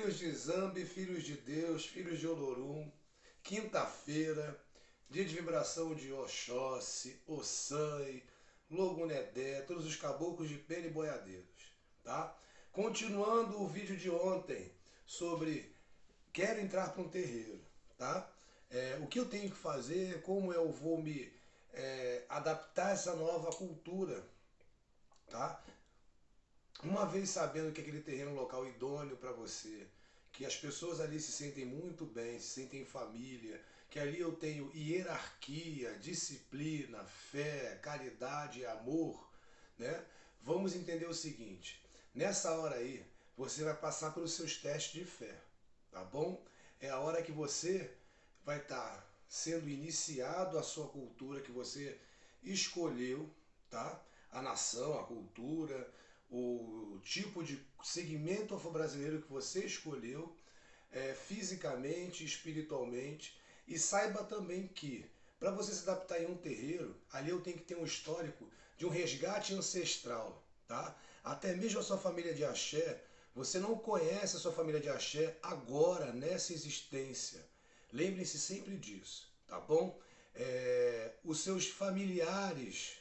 Filhos de Zambi, filhos de Deus, filhos de Olorum, quinta-feira, dia de vibração de Oxóssi, Ossanhe, Logunedé, todos os caboclos de pena e boiadeiros, tá? Continuando o vídeo de ontem sobre quero entrar para um terreiro, tá? O que eu tenho que fazer, como eu vou me adaptar a essa nova cultura, tá? Uma vez sabendo que aquele terreno é um local idôneo para você, que as pessoas ali se sentem muito bem, se sentem em família, que ali eu tenho hierarquia, disciplina, fé, caridade e amor, né? Vamos entender o seguinte, nessa hora aí, você vai passar pelos seus testes de fé, tá bom? É a hora que você vai estar sendo iniciado a sua cultura que você escolheu, tá? A nação, a cultura, o tipo de segmento afro-brasileiro que você escolheu, fisicamente, espiritualmente, e saiba também que para você se adaptar em um terreiro, ali eu tenho que ter um histórico de um resgate ancestral, tá? Até mesmo a sua família de axé, você não conhece a sua família de axé agora, nessa existência. Lembrem-se sempre disso, tá bom? Os seus familiares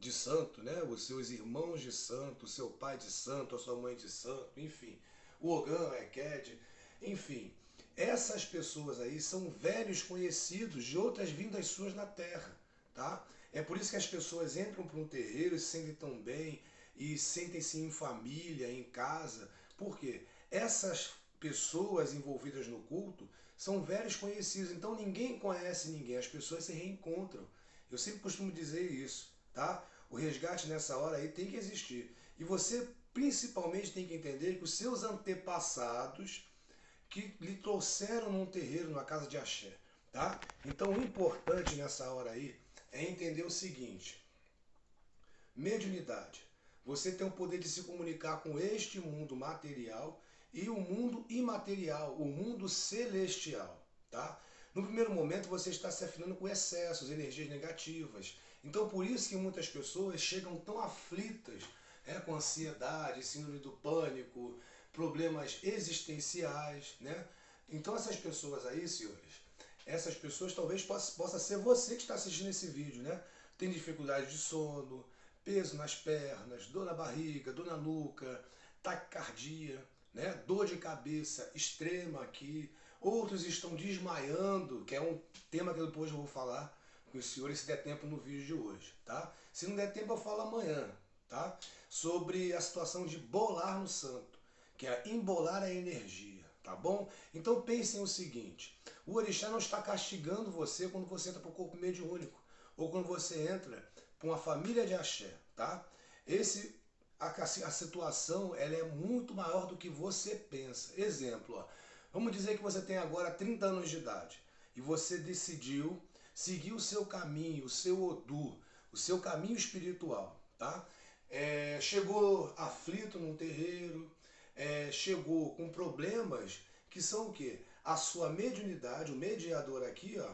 de santo, né? Os seus irmãos de santo, o seu pai de santo, a sua mãe de santo, enfim, o Ogã, a Eked, enfim, essas pessoas aí são velhos conhecidos de outras vindas suas na Terra, tá? É por isso que as pessoas entram para um terreiro e se sentem tão bem e sentem-se em família, em casa, porque essas pessoas envolvidas no culto são velhos conhecidos, então ninguém conhece ninguém, as pessoas se reencontram. Eu sempre costumo dizer isso, tá? O resgate nessa hora aí tem que existir. E você principalmente tem que entender que os seus antepassados que lhe trouxeram num terreiro, numa casa de axé, tá? Então o importante nessa hora aí é entender o seguinte, mediunidade. Você tem o poder de se comunicar com este mundo material e o mundo imaterial, o mundo celestial, tá? No primeiro momento você está se afinando com excessos, energias negativas. Então por isso que muitas pessoas chegam tão aflitas, com ansiedade, síndrome do pânico, problemas existenciais, né? Então essas pessoas aí, senhores, essas pessoas talvez possa ser você que está assistindo esse vídeo, né? Tem dificuldade de sono, peso nas pernas, dor na barriga, dor na nuca, taquicardia, né? Dor de cabeça extrema aqui. Outros estão desmaiando, que é um tema que depois eu vou falar com os senhores se der tempo no vídeo de hoje, tá? Se não der tempo eu falo amanhã, tá? Sobre a situação de bolar no santo, que é embolar a energia, tá bom? Então pensem o seguinte, o orixá não está castigando você quando você entra para o corpo mediúnico, ou quando você entra para uma família de axé, tá? A situação ela é muito maior do que você pensa. Exemplo, ó, vamos dizer que você tem agora 30 anos de idade e você decidiu seguir o seu caminho, o seu Odu, o seu caminho espiritual, tá? Chegou aflito num terreiro, chegou com problemas que são o quê? A sua mediunidade, o mediador aqui, ó,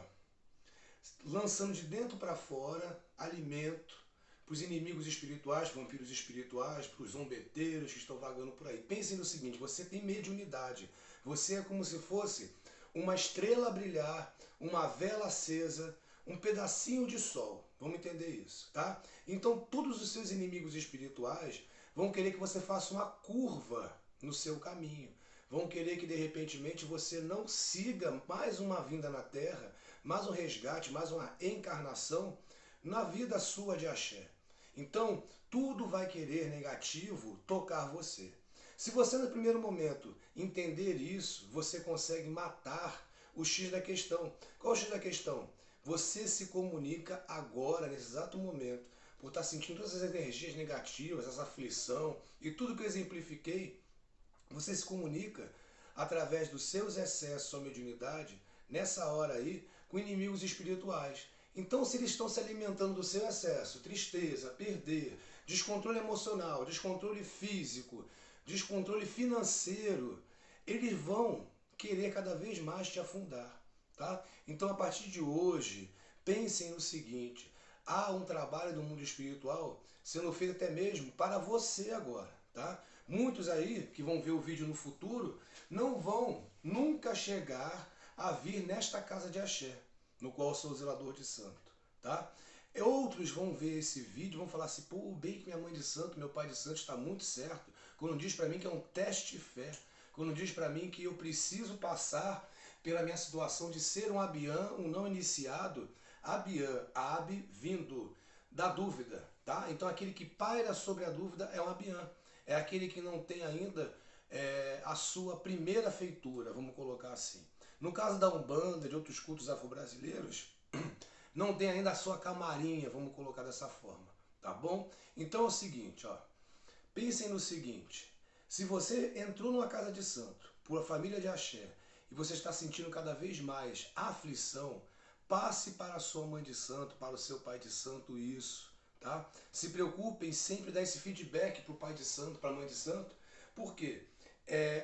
lançando de dentro para fora alimento para os inimigos espirituais, vampiros espirituais, para os zombeteiros que estão vagando por aí. Pensem no seguinte, você tem mediunidade, você é como se fosse uma estrela a brilhar, uma vela acesa, um pedacinho de sol, vamos entender isso, tá? Então todos os seus inimigos espirituais vão querer que você faça uma curva no seu caminho, vão querer que de repentemente você não siga mais uma vinda na Terra, mais um resgate, mais uma encarnação na vida sua de axé. Então, tudo vai querer negativo tocar você. Se você no primeiro momento entender isso, você consegue matar o X da questão. Qual é o X da questão? Você se comunica agora, nesse exato momento, por estar sentindo todas as energias negativas, essa aflição e tudo que eu exemplifiquei, você se comunica através dos seus excessos, sua mediunidade, nessa hora aí, com inimigos espirituais. Então, se eles estão se alimentando do seu excesso, tristeza, perder, descontrole emocional, descontrole físico, descontrole financeiro, eles vão querer cada vez mais te afundar, tá? Então, a partir de hoje, pensem no seguinte, há um trabalho do mundo espiritual sendo feito até mesmo para você agora, tá? Muitos aí que vão ver o vídeo no futuro não vão nunca chegar a vir nesta casa de axé, no qual eu sou o zelador de santo, tá? Outros vão ver esse vídeo e vão falar assim, pô, bem que minha mãe de santo, meu pai de santo está muito certo, quando diz para mim que é um teste de fé, quando diz para mim que eu preciso passar pela minha situação de ser um abiã, um não iniciado, abiã, ab, vindo da dúvida, tá? Então aquele que paira sobre a dúvida é um abiã, é aquele que não tem ainda a sua primeira feitura, vamos colocar assim. No caso da Umbanda, de outros cultos afro-brasileiros, não tem ainda a sua camarinha, vamos colocar dessa forma, tá bom? Então é o seguinte, ó, pensem no seguinte, se você entrou numa casa de santo, por a família de axé, e você está sentindo cada vez mais aflição, passe para a sua mãe de santo, para o seu pai de santo, isso, tá? Se preocupem sempre dar esse feedback para o pai de santo, para a mãe de santo, porque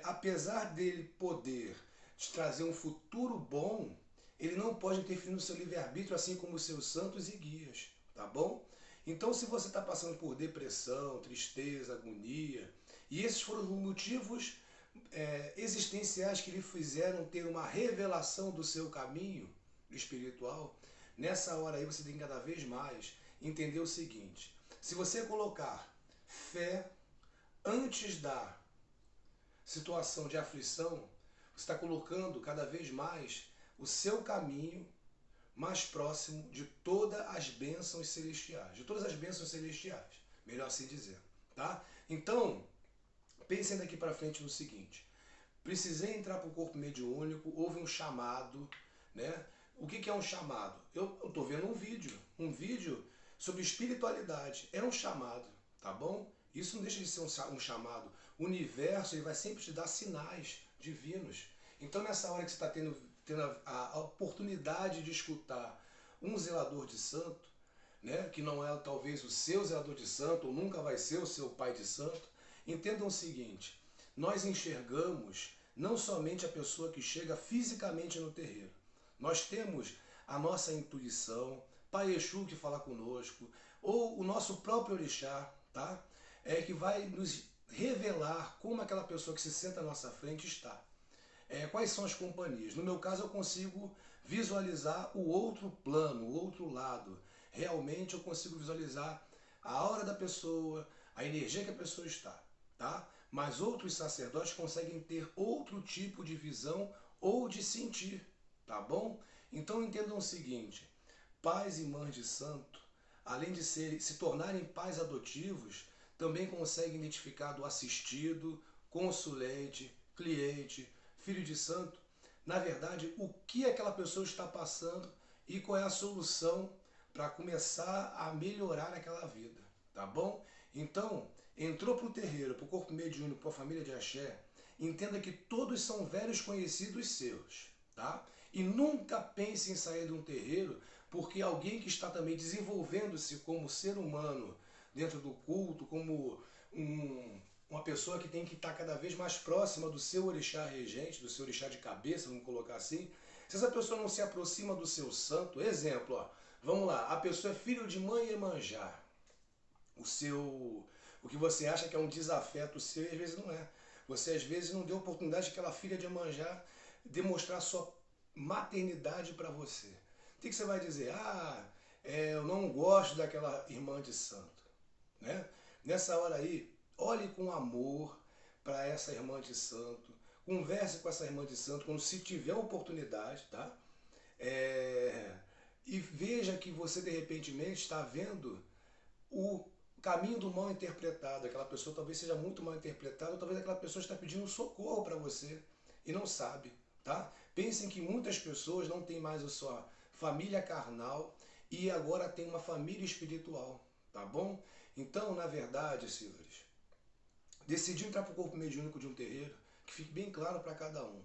apesar dele poder te trazer um futuro bom, ele não pode interferir no seu livre-arbítrio, assim como os seus santos e guias, tá bom? Então, se você está passando por depressão, tristeza, agonia, e esses foram os motivos existenciais que lhe fizeram ter uma revelação do seu caminho espiritual, nessa hora aí você tem que cada vez mais entender o seguinte, se você colocar fé antes da situação de aflição, você está colocando cada vez mais o seu caminho mais próximo de todas as bênçãos celestiais, melhor assim dizer, tá? Então, pensem daqui para frente no seguinte, precisei entrar para o corpo mediúnico, houve um chamado, né? O que é um chamado? Eu estou vendo um vídeo sobre espiritualidade, é um chamado, tá bom? Isso não deixa de ser um chamado. O universo ele vai sempre te dar sinais divinos. Então nessa hora que você está tendo a oportunidade de escutar um zelador de santo, né, que não é talvez o seu zelador de santo, ou nunca vai ser o seu pai de santo, entendam o seguinte, nós enxergamos não somente a pessoa que chega fisicamente no terreiro, nós temos a nossa intuição, Pai Exu que fala conosco, ou o nosso próprio orixá, tá? Que vai nos revelar como aquela pessoa que se senta à nossa frente está. Quais são as companhias? No meu caso eu consigo visualizar o outro plano, o outro lado. Realmente eu consigo visualizar a aura da pessoa, a energia que a pessoa está, tá? Mas outros sacerdotes conseguem ter outro tipo de visão ou de sentir, tá bom? Então entendam o seguinte, pais e mães de santo, além de se tornarem pais adotivos, também conseguem identificar do assistido, consulente, cliente, filho de santo, na verdade, o que aquela pessoa está passando e qual é a solução para começar a melhorar aquela vida, tá bom? Então, entrou para o terreiro, para o corpo mediúnico, para a família de axé, entenda que todos são velhos conhecidos seus, tá? E nunca pense em sair de um terreiro porque alguém que está também desenvolvendo-se como ser humano dentro do culto, como uma pessoa que tem que estar cada vez mais próxima do seu orixá regente, do seu orixá de cabeça, vamos colocar assim, se essa pessoa não se aproxima do seu santo, exemplo, ó, vamos lá, a pessoa é filho de mãe Iemanjá, o que você acha que é um desafeto seu, às vezes não é. Você às vezes não deu oportunidade daquela filha de Iemanjá demonstrar sua maternidade para você. O que você vai dizer? Eu não gosto daquela irmã de santo, né? Nessa hora aí, olhe com amor para essa irmã de santo, converse com essa irmã de santo quando se tiver oportunidade, tá? E veja que você de repente está vendo o caminho do mal interpretado. Aquela pessoa talvez seja muito mal interpretada, ou talvez aquela pessoa está pedindo socorro para você e não sabe, tá? Pensem que muitas pessoas não têm mais a sua família carnal e agora tem uma família espiritual, tá bom? Então, na verdade, senhores, decidir entrar para o corpo mediúnico de um terreiro, que fique bem claro para cada um.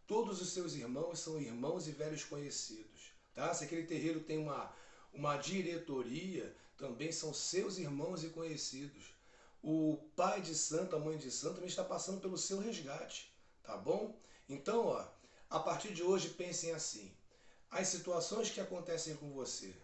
Todos os seus irmãos são irmãos e velhos conhecidos, tá? Se aquele terreiro tem uma diretoria, também são seus irmãos e conhecidos. O pai de santo, a mãe de santo, também está passando pelo seu resgate, tá bom? Então, ó, a partir de hoje, pensem assim. As situações que acontecem com você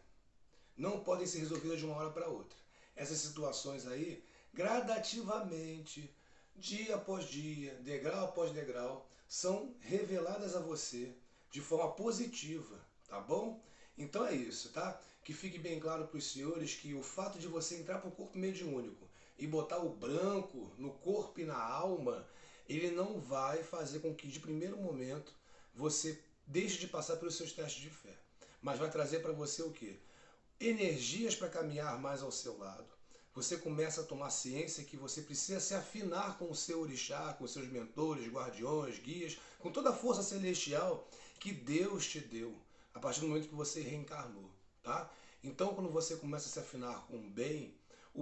não podem ser resolvidas de uma hora para outra. Essas situações aí, gradativamente, dia após dia, degrau após degrau, são reveladas a você de forma positiva, tá bom? Então é isso, tá? Que fique bem claro para os senhores que o fato de você entrar para o corpo mediúnico e botar o branco no corpo e na alma, ele não vai fazer com que de primeiro momento você deixe de passar pelos seus testes de fé, mas vai trazer para você o quê? Energias para caminhar mais ao seu lado. Você começa a tomar ciência que você precisa se afinar com o seu orixá, com os seus mentores, guardiões, guias, com toda a força celestial que Deus te deu a partir do momento que você reencarnou, tá? Então, quando você começa a se afinar com o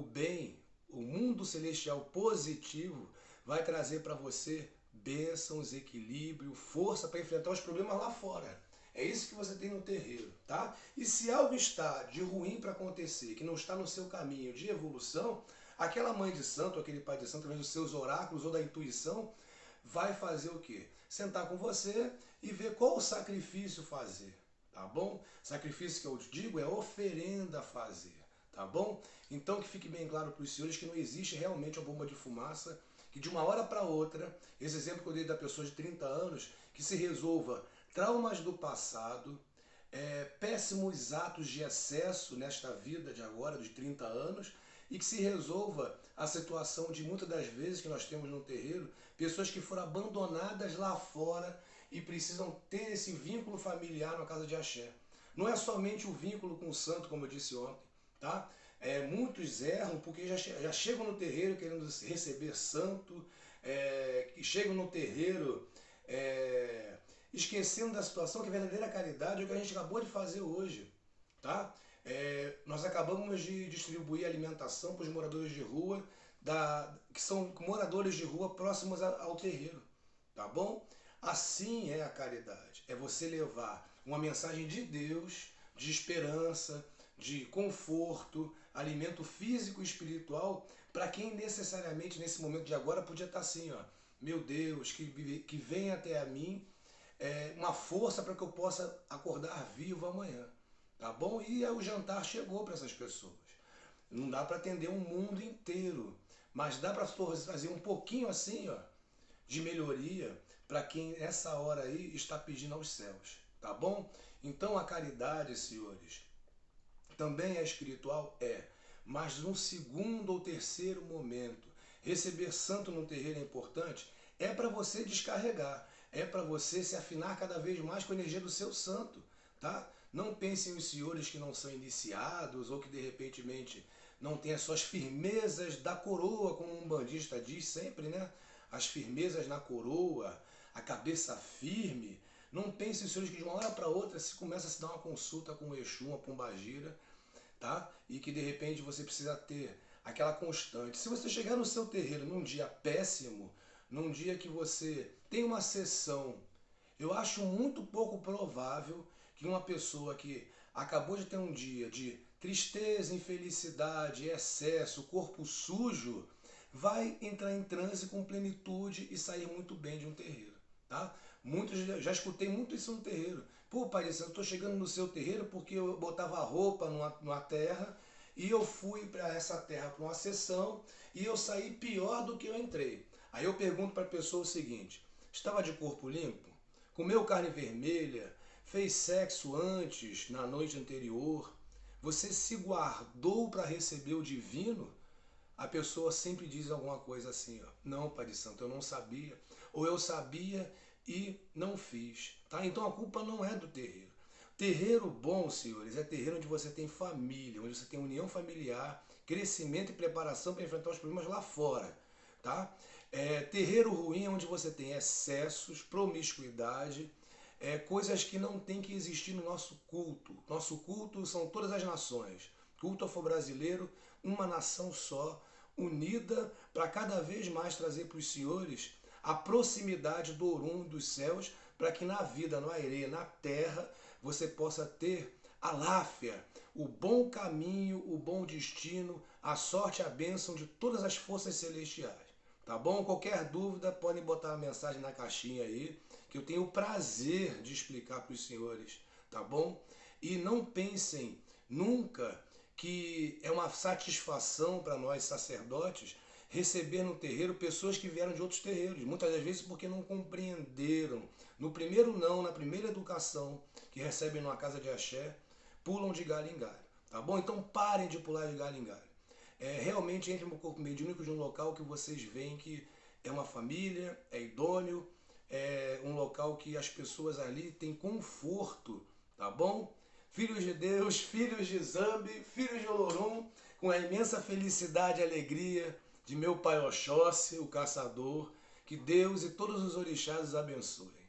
bem, o mundo celestial positivo vai trazer para você bênçãos, equilíbrio, força para enfrentar os problemas lá fora. É isso que você tem no terreiro, tá? E se algo está de ruim para acontecer, que não está no seu caminho de evolução, aquela mãe de santo, aquele pai de santo, através dos seus oráculos ou da intuição, vai fazer o quê? Sentar com você e ver qual o sacrifício fazer, tá bom? Sacrifício que eu digo é oferenda a fazer, tá bom? Então que fique bem claro para os senhores que não existe realmente a bomba de fumaça, que de uma hora para outra, esse exemplo que eu dei da pessoa de 30 anos, que se resolva traumas do passado, péssimos atos de excesso nesta vida de agora, de 30 anos, e que se resolva a situação de muitas das vezes que nós temos no terreiro, pessoas que foram abandonadas lá fora e precisam ter esse vínculo familiar na casa de axé. Não é somente o vínculo com o santo, como eu disse ontem, tá? Muitos erram porque já chegam no terreiro querendo receber santo, que chegam no terreiro esquecendo da situação que a verdadeira caridade é o que a gente acabou de fazer hoje, tá? Nós acabamos de distribuir alimentação para os moradores de rua, que são moradores de rua próximos ao terreiro, tá bom? Assim é a caridade, é você levar uma mensagem de Deus, de esperança, de conforto, alimento físico e espiritual para quem necessariamente nesse momento de agora podia estar assim, ó, meu Deus, que venha até a mim uma força para que eu possa acordar vivo amanhã, tá bom? E o jantar chegou para essas pessoas. Não dá para atender um mundo inteiro, mas dá para fazer um pouquinho assim, ó, de melhoria para quem nessa hora aí está pedindo aos céus, tá bom? Então a caridade, senhores, também é espiritual? Mas num segundo ou terceiro momento, receber santo no terreiro é importante? É para você descarregar, é para você se afinar cada vez mais com a energia do seu santo, tá? Não pensem os senhores que não são iniciados ou que de repentemente não têm as suas firmezas da coroa, como um bandista diz sempre, né? As firmezas na coroa, a cabeça firme. Não pensem os senhores que de uma hora para outra se começa a se dar uma consulta com o Exu, uma pombagira, tá? E que de repente você precisa ter aquela constante. Se você chegar no seu terreiro num dia péssimo, num dia que você tem uma sessão, eu acho muito pouco provável que uma pessoa que acabou de ter um dia de tristeza, infelicidade, excesso, corpo sujo, vai entrar em transe com plenitude e sair muito bem de um terreiro, tá? Muitos, já escutei muito isso no terreiro. Pô, pai, eu estou chegando no seu terreiro porque eu botava roupa numa terra e eu fui para essa terra para uma sessão e eu saí pior do que eu entrei. Aí eu pergunto para a pessoa o seguinte: estava de corpo limpo? Comeu carne vermelha? Fez sexo antes, na noite anterior? Você se guardou para receber o divino? A pessoa sempre diz alguma coisa assim, ó, não, Pai de Santo, eu não sabia, ou eu sabia e não fiz, tá? Então a culpa não é do terreiro. Terreiro bom, senhores, é terreiro onde você tem família, onde você tem união familiar, crescimento e preparação para enfrentar os problemas lá fora, tá? Terreiro ruim é onde você tem excessos, promiscuidade, coisas que não tem que existir no nosso culto. Nosso culto são todas as nações. Culto afro-brasileiro, uma nação só, unida para cada vez mais trazer para os senhores a proximidade do Orum dos céus, para que na vida, no aire, na terra, você possa ter a láfia, o bom caminho, o bom destino, a sorte, a bênção de todas as forças celestiais. Tá bom? Qualquer dúvida, podem botar a mensagem na caixinha aí, que eu tenho o prazer de explicar para os senhores, tá bom? E não pensem nunca que é uma satisfação para nós sacerdotes receber no terreiro pessoas que vieram de outros terreiros, muitas das vezes porque não compreenderam. No primeiro não, na primeira educação que recebem numa casa de axé, pulam de galho em galho, tá bom? Então parem de pular de galho em galho. Realmente entre no corpo mediúnico de um local que vocês veem que é uma família, é idôneo, é um local que as pessoas ali têm conforto, tá bom? Filhos de Deus, filhos de Zambi, filhos de Olorum, com a imensa felicidade e alegria de meu pai Oxóssi, o caçador, que Deus e todos os orixás os abençoe.